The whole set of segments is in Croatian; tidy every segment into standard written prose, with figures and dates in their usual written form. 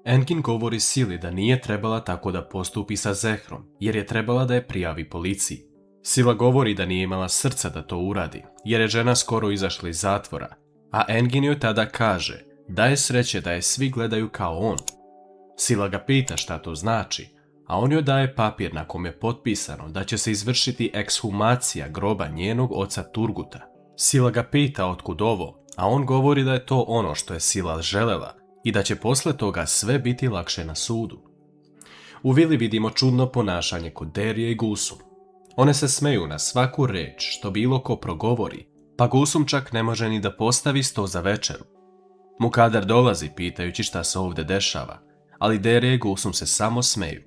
Engin govori Sili da nije trebala tako da postupi sa Zehrom, jer je trebala da je prijavi policiji. Sila govori da nije imala srca da to uradi, jer je žena skoro izašla iz zatvora, a Engin joj tada kaže da je sreće da je svi gledaju kao on. Sila ga pita šta to znači, a on joj daje papir na kom je potpisano da će se izvršiti ekshumacija groba njenog oca Turguta. Sila ga pita otkud ovo, a on govori da je to ono što je Sila želela i da će posle toga sve biti lakše na sudu. U vili vidimo čudno ponašanje kod Derije i Gulsum. One se smeju na svaku reč što bilo ko progovori, pa Gulsum čak ne može ni da postavi sto za večeru. Mukader dolazi pitajući šta se ovdje dešava, ali Derije i Gulsum se samo smeju.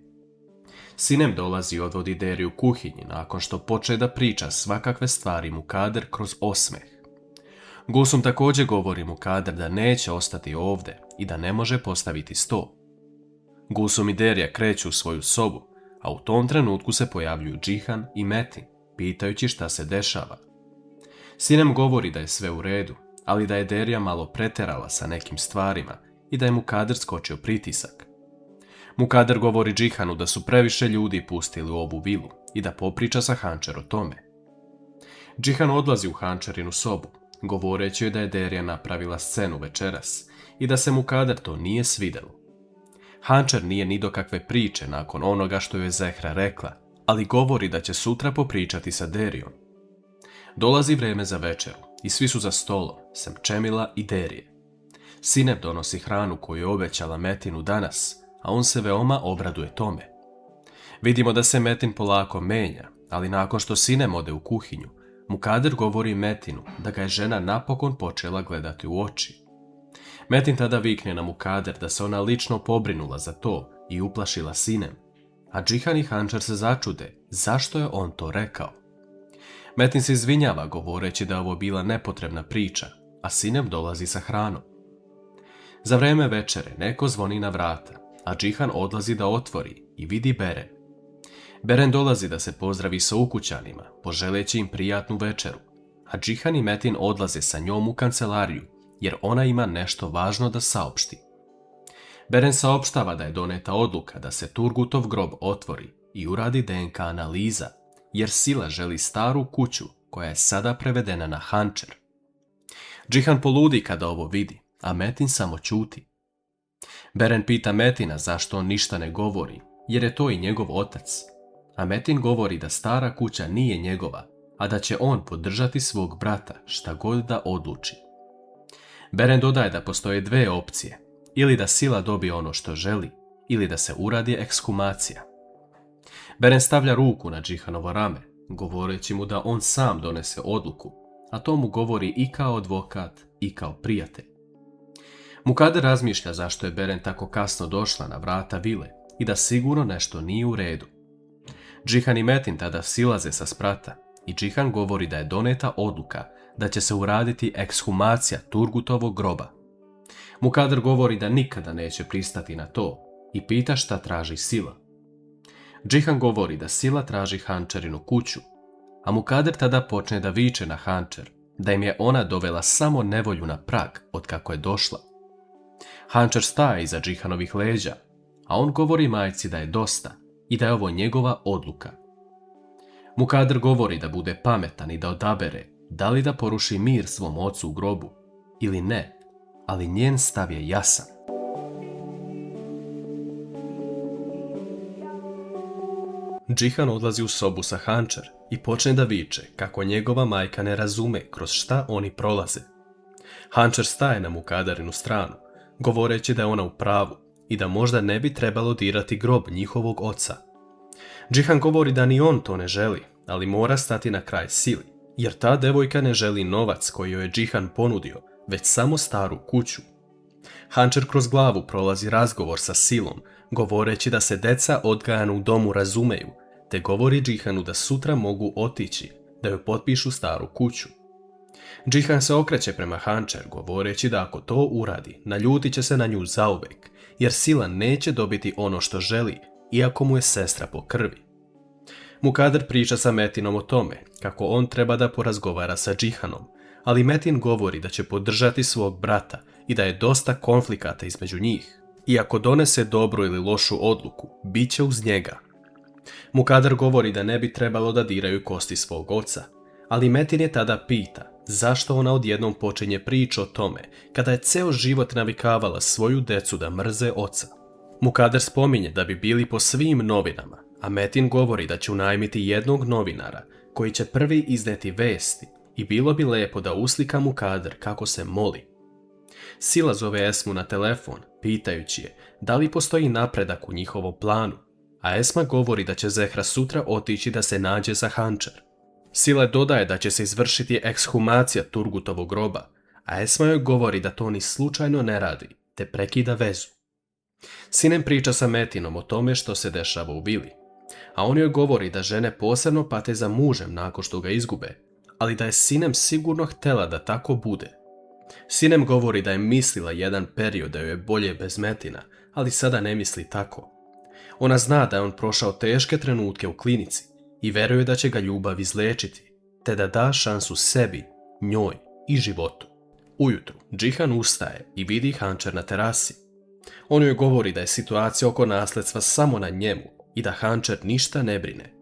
Sinem dolazi i odvodi Deriju u kuhinji nakon što poče da priča svakakve stvari Mukader kroz osmeh. Gulsum također govori Mukader da neće ostati ovdje i da ne može postaviti sto. Gulsum i Derija kreću u svoju sobu, a u tom trenutku se pojavljuju Džihan i Metin, pitajući šta se dešava. Sinem govori da je sve u redu, ali da je Derija malo preterala sa nekim stvarima i da je Mukader skočio pritisak. Mukader govori Džihanu da su previše ljudi pustili u ovu vilu i da popriča sa Hančer o tome. Džihan odlazi u Hančerinu sobu, govoreći joj da je Derija napravila scenu večeras i da se Mukader to nije svidelo. Hančer nije ni do kakve priče nakon onoga što joj je Zehra rekla, ali govori da će sutra popričati sa Derijom. Dolazi vrijeme za večeru i svi su za stolom, sem Čemila i Derije. Sinem donosi hranu koju je obećala Metinu danas, a on se veoma obraduje tome. Vidimo da se Metin polako menja, ali nakon što Sinem ode u kuhinju, Mukader govori Metinu da ga je žena napokon počela gledati u oči. Metin tada vikne na Mukader da se ona lično pobrinula za to i uplašila Sinem, a Džihan i Hančer se začude zašto je on to rekao. Metin se izvinjava govoreći da je ovo bila nepotrebna priča, a Sinem dolazi sa hranom. Za vreme večere neko zvoni na vrata, a Džihan odlazi da otvori i vidi Beren. Beren dolazi da se pozdravi sa ukućanima, poželeći im prijatnu večeru, a Džihan i Metin odlaze sa njom u kancelariju, jer ona ima nešto važno da saopšti. Beren saopštava da je doneta odluka da se Turgutov grob otvori i uradi DNK analiza, jer Sila želi staru kuću koja je sada prevedena na Hančer. Džihan poludi kada ovo vidi, a Metin samo ćuti. Beren pita Metina zašto on ništa ne govori, jer je to i njegov otac. A Metin govori da stara kuća nije njegova, a da će on podržati svog brata šta god da odluči. Beren dodaje da postoje dve opcije, ili da Sila dobije ono što želi, ili da se uradi ekshumacija. Beren stavlja ruku na Džihanovo rame, govoreći mu da on sam donese odluku, a to mu govori i kao advokat i kao prijatelj. Mukader razmišlja zašto je Beren tako kasno došla na vrata vile i da sigurno nešto nije u redu. Džihan i Metin tada silaze sa sprata i Džihan govori da je doneta odluka da će se uraditi ekshumacija Turgutovog groba. Mukader govori da nikada neće pristati na to i pita šta traži Sila. Džihan govori da Sila traži Hančerinu kuću, a Mukader tada počne da viče na Hančer da im je ona dovela samo nevolju na prag od kako je došla. Hančer staje iza Džihanovih leđa, a on govori majci da je dosta i da je ovo njegova odluka. Mukader govori da bude pametan i da odabere da li da poruši mir svom ocu u grobu ili ne, ali njen stav je jasan. Džihan odlazi u sobu sa Hančer i počne da viče kako njegova majka ne razume kroz šta oni prolaze. Hančer staje na Mukaderinu stranu, govoreći da je ona u pravu i da možda ne bi trebalo dirati grob njihovog oca. Džihan govori da ni on to ne želi, ali mora stati na kraj Sili, jer ta devojka ne želi novac koji joj je Džihan ponudio, već samo staru kuću. Hančer kroz glavu prolazi razgovor sa Silom, govoreći da se deca odgajana u domu razumeju, te govori Džihanu da sutra mogu otići, da joj potpišu staru kuću. Džihan se okreće prema Hančer, govoreći da ako to uradi, naljutit će se na nju zauvek, jer Sila neće dobiti ono što želi, iako mu je sestra po krvi. Mukader priča sa Metinom o tome, kako on treba da porazgovara sa Džihanom, ali Metin govori da će podržati svog brata i da je dosta konflikata između njih. I ako donese dobru ili lošu odluku, bit će uz njega. Mukader govori da ne bi trebalo da diraju kosti svog oca, ali Metin je tada pita zašto ona odjednom počinje priču o tome kada je ceo život navikavala svoju decu da mrze oca. Mukader spominje da bi bili po svim novinama, a Metin govori da će unajmiti jednog novinara koji će prvi izneti vesti i bilo bi lepo da uslika Mukader kako se moli. Sila zove Esmu na telefon, pitajući je da li postoji napredak u njihovom planu, a Esma govori da će Zehra sutra otići da se nađe za Hančer. Sila dodaje da će se izvršiti ekshumacija Turgutovog groba, a Esma joj govori da to ni slučajno ne radi, te prekida vezu. Sinem priča sa Metinom o tome što se dešava u vili, a on joj govori da žene posebno pate za mužem nakon što ga izgube, ali da je Sinem sigurno htela da tako bude. Sinem govori da je mislila jedan period da joj je bolje bez Metina, ali sada ne misli tako. Ona zna da je on prošao teške trenutke u klinici i veruje da će ga ljubav izlečiti, te da da šansu sebi, njoj i životu. Ujutru, Džihan ustaje i vidi Hančer na terasi. On joj govori da je situacija oko nasljedstva samo na njemu i da Hančer ništa ne brine.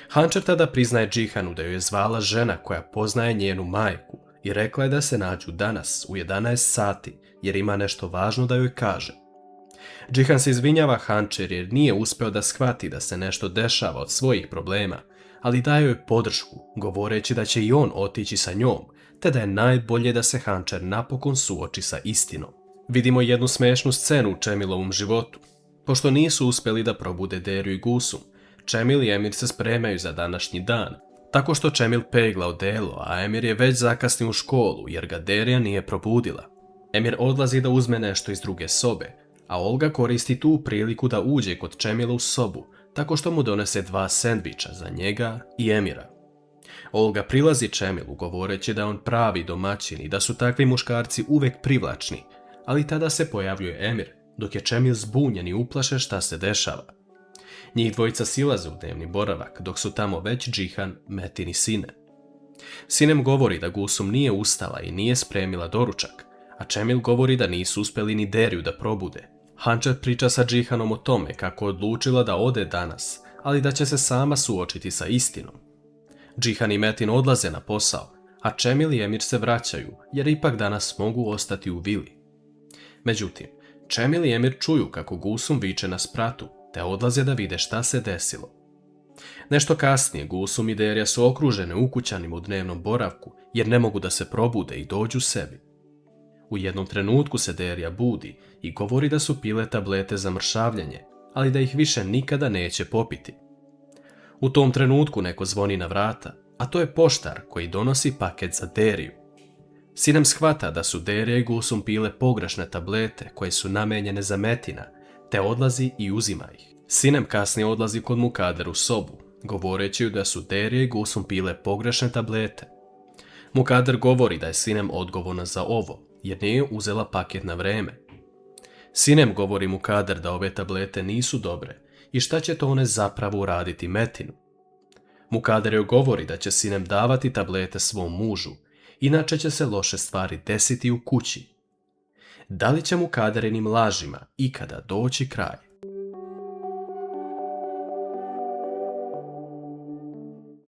Hančer tada priznaje Džihanu da joj je zvala žena koja poznaje njenu majku i rekla je da se nađu danas u 11 sati jer ima nešto važno da joj kaže. Džihan se izvinjava Hančer jer nije uspeo da shvati da se nešto dešava od svojih problema, ali daje joj podršku, govoreći da će i on otići sa njom, te da je najbolje da se Hančer napokon suoči sa istinom. Vidimo jednu smešnu scenu u Čemilovom životu. Pošto nisu uspjeli da probude Deriju i Gusum, Čemil i Emir se spremaju za današnji dan, tako što Čemil pegla odelo, a Emir je već zakasnio u školu jer ga Derija nije probudila. Emir odlazi da uzme nešto iz druge sobe, a Olga koristi tu priliku da uđe kod Čemila u sobu, tako što mu donese 2 sendviča za njega i Emira. Olga prilazi Čemilu govoreći da je on pravi domaćin i da su takvi muškarci uvek privlačni, ali tada se pojavljuje Emir, dok je Čemil zbunjen i uplašen šta se dešava. Njih dvojica silaze u dnevni boravak, dok su tamo već Džihan, Metin i Sinem. Sinem govori da Gusum nije ustala i nije spremila doručak, a Čemil govori da nisu uspjeli ni Deriju da probude. Hančer priča sa Džihanom o tome kako je odlučila da ode danas, ali da će se sama suočiti sa istinom. Džihan i Metin odlaze na posao, a Čemil i Emir se vraćaju, jer ipak danas mogu ostati u vili. Međutim, Čemil i Emir čuju kako Gusum viče na spratu, te odlaze da vide šta se desilo. Nešto kasnije Gusum i Derija su okružene ukućanima u dnevnom boravku, jer ne mogu da se probude i dođu sebi. U jednom trenutku se Derija budi i govori da su pile tablete za mršavljenje, ali da ih više nikada neće popiti. U tom trenutku neko zvoni na vrata, a to je poštar koji donosi paket za Deriju. Sinem shvata da su Derija i Gusum pile pogrešne tablete koje su namenjene za Metina, te odlazi i uzima ih. Sinem kasnije odlazi kod Mukader u sobu, govoreći da su Derija i Gusum pile pogrešne tablete. Mukader govori da je Sinem odgovorna za ovo, jer nije uzela paket na vreme. Sinem govori Mukader da ove tablete nisu dobre i šta će to one zapravo uraditi Metinu. Mukader joj govori da će Sinem davati tablete svom mužu, inače će se loše stvari desiti u kući. Da li će Mukaderinim lažima ikada doći kraj?